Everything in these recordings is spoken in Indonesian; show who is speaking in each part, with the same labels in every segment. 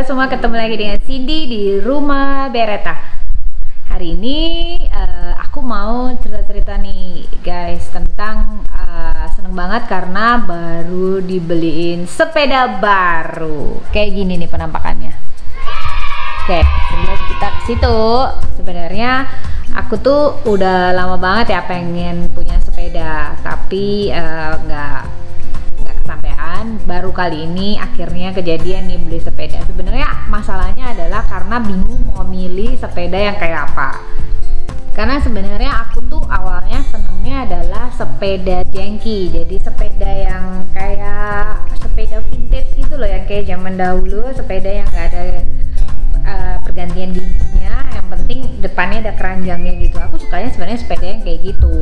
Speaker 1: semua, ketemu lagi dengan Cindy di Rumah Beretta. Hari ini aku mau cerita-cerita nih guys tentang seneng banget karena baru dibeliin sepeda baru. Kayak gini nih penampakannya. Oke, sebelum kita ke situ, sebenarnya aku tuh udah lama banget ya pengen punya sepeda, tapi nggak kesampaian. Baru kali ini akhirnya kejadian nih beli sepeda. Sebenarnya masalahnya adalah karena bingung mau milih sepeda yang kayak apa. Karena sebenarnya aku tuh awalnya senengnya adalah sepeda jengki, jadi sepeda yang kayak sepeda vintage gitu loh, yang kayak zaman dahulu, sepeda yang nggak ada pergantian giginya, yang penting depannya ada keranjangnya gitu. Aku sukanya sebenarnya sepeda yang kayak gitu,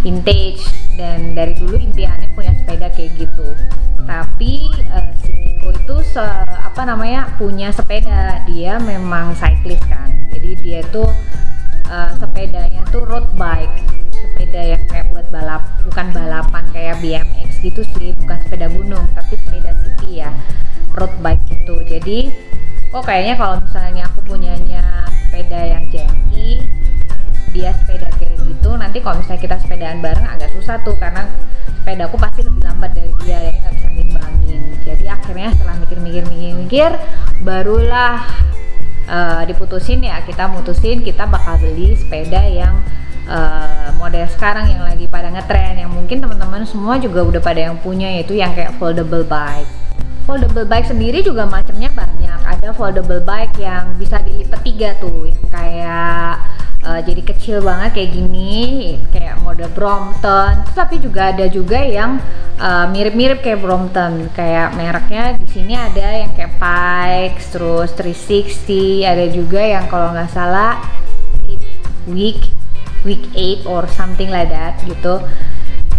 Speaker 1: vintage, dan dari dulu impiannya punya sepeda kayak gitu. Tapi si Kiko itu punya sepeda, dia memang cyclist kan, jadi dia tuh sepedanya tuh road bike, sepeda yang kayak buat bukan balapan kayak BMX gitu sih, bukan sepeda gunung tapi sepeda city ya, road bike gitu. Jadi kayaknya kalau misalnya aku punyanya sepeda yang jengki, dia sepeda kayak gitu, nanti kalau misalnya kita sepedaan bareng agak susah tuh, karena sepedaku pasti lebih lambat dari dia, jadi nggak bisa ngimbangin. Jadi akhirnya setelah mikir, barulah diputusin ya, kita bakal beli sepeda yang model sekarang yang lagi pada ngetren, yang mungkin teman-teman semua juga udah pada yang punya, yaitu yang kayak foldable bike. Foldable bike sendiri juga macamnya banyak. Ada foldable bike yang bisa dilipat 3 tuh, yang kayak jadi kecil banget kayak gini, kayak model Brompton. Tapi juga ada juga yang mirip-mirip kayak Brompton, kayak mereknya di sini ada yang kayak Pikes, terus 360, ada juga yang kalau nggak salah Week 8 or something like that gitu.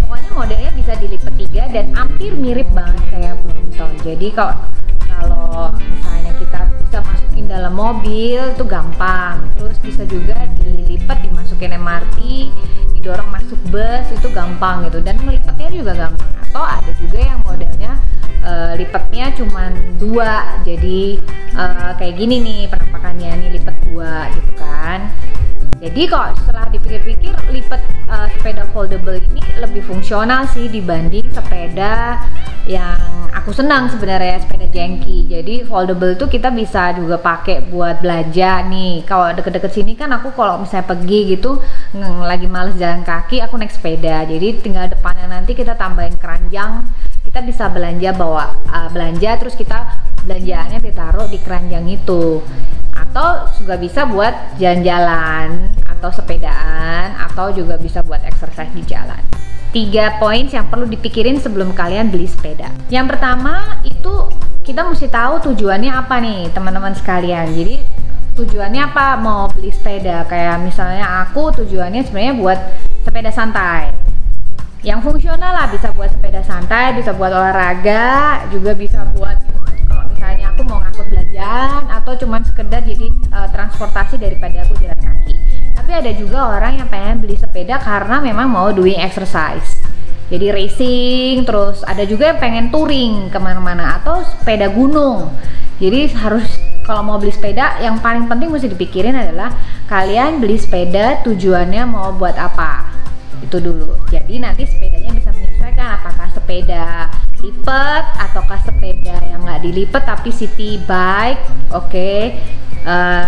Speaker 1: Pokoknya modelnya bisa dilipat 3 dan hampir mirip banget kayak Brompton. Jadi kalau misalnya kita bisa masukin dalam mobil itu gampang, terus bisa juga dilipat dimasukin MRT, didorong masuk bus itu gampang gitu, dan melipatnya juga gampang. Atau ada juga yang modelnya lipatnya cuma 2, jadi kayak gini nih penampakannya, nih lipat 2 gitu kan. Jadi kok setelah dipikir-pikir, lipat sepeda foldable ini lebih fungsional sih dibanding sepeda yang aku senang sebenarnya, sepeda jengki. Jadi foldable tuh kita bisa juga pakai buat belanja nih. Kalau deket-deket sini kan aku kalau misalnya pergi gitu lagi males jalan kaki, aku naik sepeda. Jadi tinggal depannya nanti kita tambahin keranjang, kita bisa bawa belanja, terus kita belanjaannya ditaruh di keranjang itu. Atau juga bisa buat jalan-jalan atau sepedaan, atau juga bisa buat exercise di jalan. 3 poin yang perlu dipikirin sebelum kalian beli sepeda. Yang pertama itu kita mesti tahu tujuannya apa nih teman-teman sekalian. Jadi tujuannya apa mau beli sepeda? Kayak misalnya aku tujuannya sebenarnya buat sepeda santai, yang fungsional lah, bisa buat sepeda santai, bisa buat olahraga, juga bisa buat kalau misalnya aku mau ngangkut belanjaan, atau cuman sekedar jadi transportasi daripada aku jalan kaki. Tapi ada juga orang yang pengen beli sepeda karena memang mau doing exercise, jadi racing. Terus ada juga yang pengen touring kemana-mana atau sepeda gunung. Jadi kalau mau beli sepeda, yang paling penting mesti dipikirin adalah kalian beli sepeda tujuannya mau buat apa, itu dulu. Jadi nanti sepedanya bisa menyesuaikan, apakah sepeda lipat ataukah sepeda yang nggak dilipat tapi city bike,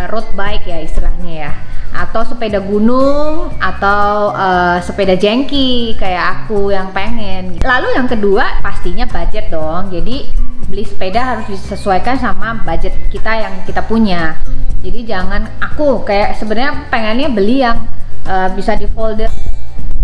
Speaker 1: road bike ya istilahnya ya, atau sepeda gunung, atau sepeda jengki kayak aku yang pengen. Lalu yang kedua pastinya budget dong. Jadi beli sepeda harus disesuaikan sama budget kita yang kita punya. Jadi jangan, aku kayak sebenarnya pengennya beli yang bisa di folder,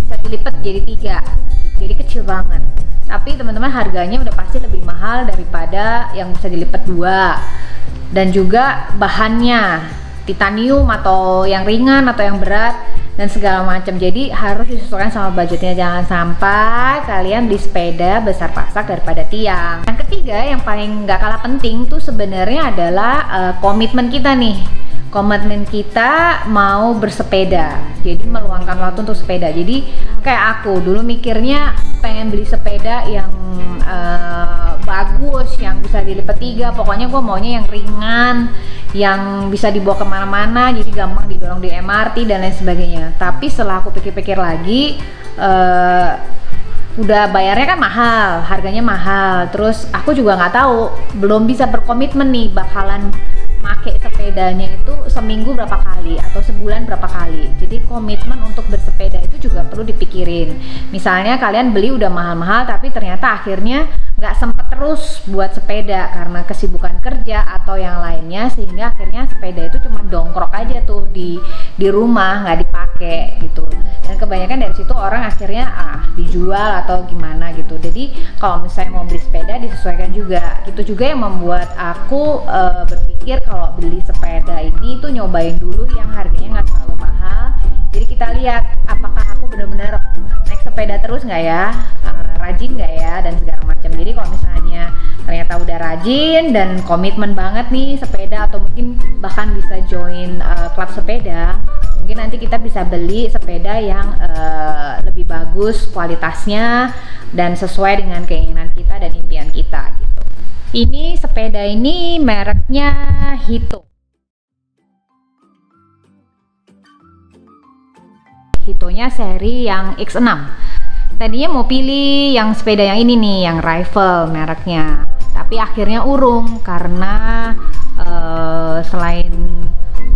Speaker 1: bisa dilipat jadi 3, jadi kecil banget. Tapi teman-teman harganya udah pasti lebih mahal daripada yang bisa dilipat 2. Dan juga bahannya titanium atau yang ringan atau yang berat dan segala macam. Jadi harus disesuaikan sama budgetnya. Jangan sampai kalian beli sepeda besar pasak daripada tiang. Yang ketiga yang paling nggak kalah penting tuh sebenarnya adalah komitmen kita nih. Komitmen kita mau bersepeda, jadi meluangkan waktu untuk sepeda. Jadi kayak aku dulu mikirnya pengen beli sepeda yang bagus, yang bisa dilipat 3. Pokoknya gue maunya yang ringan, yang bisa dibawa kemana-mana, jadi gampang didorong di MRT dan lain sebagainya. Tapi setelah aku pikir-pikir lagi, udah bayarnya kan mahal, harganya mahal. Terus aku juga nggak tahu, belum bisa berkomitmen nih bakalan make sepedanya itu seminggu berapa kali atau sebulan berapa kali. Jadi komitmen untuk bersepeda itu juga perlu dipikirin. Misalnya kalian beli udah mahal-mahal tapi ternyata akhirnya nggak sempet terus buat sepeda karena kesibukan kerja atau yang lainnya, sehingga akhirnya sepeda itu cuma dongkrok aja tuh di rumah, nggak dipakai gitu. Dan kebanyakan dari situ orang akhirnya dijual atau gimana gitu. Jadi kalau misalnya mau beli sepeda disesuaikan juga. Gitu juga yang membuat aku berpikir kalau beli sepeda ini tuh nyobain dulu yang harganya nggak terlalu mahal. Jadi kita lihat apakah aku benar-benar naik sepeda terus nggak ya, rajin nggak ya, dan segala macam. Jadi kalau misalnya ternyata udah rajin dan komitmen banget nih sepeda, atau mungkin bahkan bisa join klub sepeda, mungkin nanti kita bisa beli sepeda yang lebih bagus kualitasnya dan sesuai dengan keinginan kita dan impian kita gitu. Ini sepeda ini mereknya Hito. Hitonya seri yang X6. Tadinya mau pilih yang sepeda yang ini nih, yang Rival mereknya, tapi akhirnya urung karena selain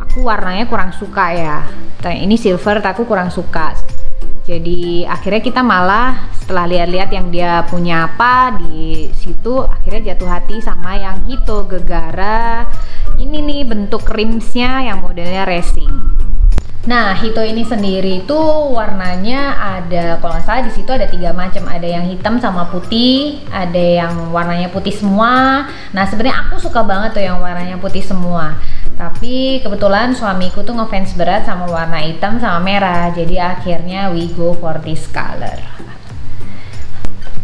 Speaker 1: aku warnanya kurang suka ya, ini silver tapi aku kurang suka. Jadi akhirnya kita malah setelah lihat-lihat yang dia punya apa di situ, akhirnya jatuh hati sama yang Hito Gegara. Ini nih bentuk rimsnya yang modelnya racing. Nah, Hito ini sendiri itu warnanya ada, kalau nggak salah di situ ada 3 macam. Ada yang hitam sama putih, ada yang warnanya putih semua. Nah, sebenarnya aku suka banget tuh yang warnanya putih semua. Tapi kebetulan suamiku tuh ngefans berat sama warna hitam sama merah. Jadi akhirnya we go for this color.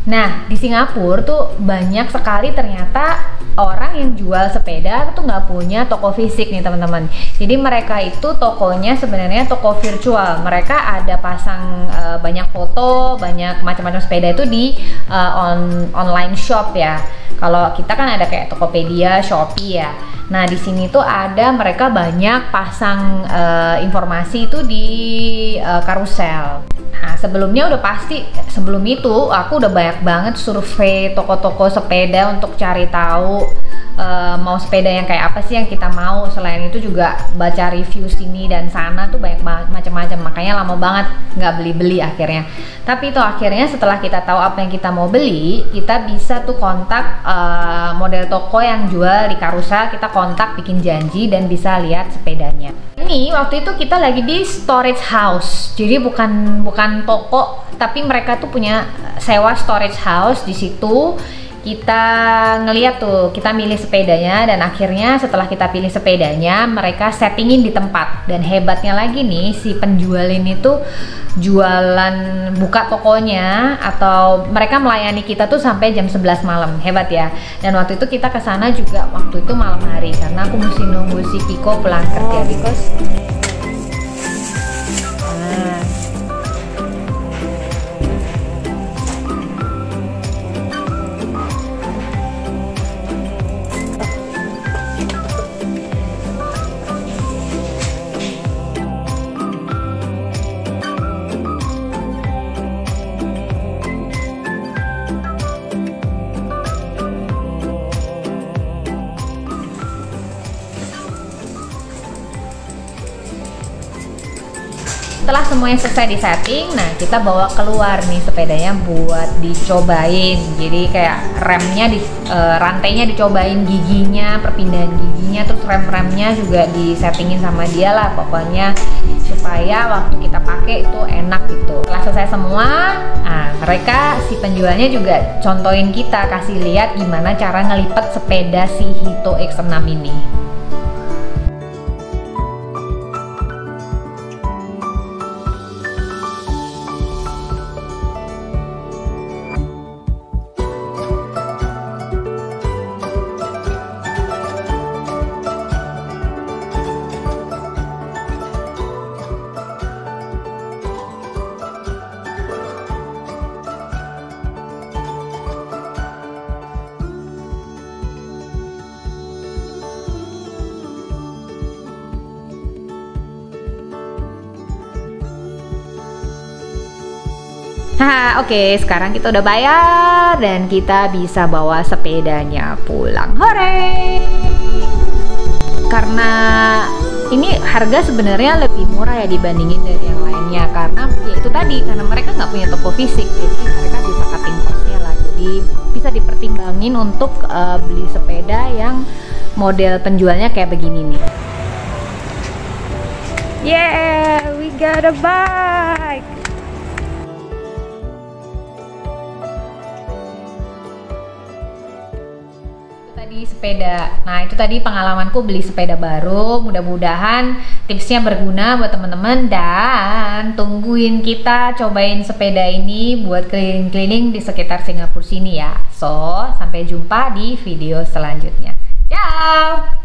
Speaker 1: Nah, di Singapura tuh banyak sekali ternyata orang yang jual sepeda tuh nggak punya toko fisik nih teman-teman. Jadi mereka itu tokonya sebenarnya toko virtual. Mereka ada pasang banyak foto, banyak macam-macam sepeda itu di online shop ya. Kalau kita kan ada kayak Tokopedia, Shopee ya. Nah di sini tuh ada mereka banyak pasang informasi itu di karusel. Nah sebelumnya udah pasti, sebelum itu aku udah banyak banget survei toko-toko sepeda untuk cari tahu mau sepeda yang kayak apa sih yang kita mau. Selain itu juga baca review sini dan sana tuh banyak macam-macam, makanya lama banget nggak beli-beli akhirnya. Tapi itu akhirnya setelah kita tahu apa yang kita mau beli, kita bisa tuh kontak model toko yang jual di karusel, kita kontak, bikin janji, dan bisa lihat sepedanya. Ini waktu itu kita lagi di storage house, jadi bukan toko, tapi mereka tuh punya sewa storage house. Di situ kita ngeliat tuh, kita milih sepedanya, dan akhirnya setelah kita pilih sepedanya mereka settingin di tempat. Dan hebatnya lagi nih, si penjual ini tuh jualan, buka tokonya, atau mereka melayani kita tuh sampai jam 11 malam. Hebat ya. Dan waktu itu kita kesana juga waktu itu malam hari karena aku mesti nunggu si Kiko pulang kerja. Setelah semuanya selesai di setting, nah kita bawa keluar nih sepedanya buat dicobain. Jadi kayak remnya, rantainya dicobain, giginya, perpindahan giginya, terus rem-remnya juga disettingin sama dia lah pokoknya, supaya waktu kita pakai itu enak gitu. Setelah selesai semua, nah mereka, si penjualnya juga contohin kita, kasih lihat gimana cara ngelipet sepeda si Hito X6 ini. Nah, oke, sekarang kita udah bayar dan kita bisa bawa sepedanya pulang. Hore! Karena ini harga sebenarnya lebih murah ya dibandingin dari yang lainnya, karena ya itu tadi, karena mereka nggak punya toko fisik, jadi mereka bisa cutting cost-nya lah. Jadi bisa dipertimbangin untuk beli sepeda yang model penjualnya kayak begini nih. Yeah, we got a bike. Tadi sepeda. Nah, itu tadi pengalamanku beli sepeda baru. Mudah-mudahan tipsnya berguna buat teman-teman, dan tungguin kita cobain sepeda ini buat keliling-keliling di sekitar Singapura sini ya. So, sampai jumpa di video selanjutnya. Ciao.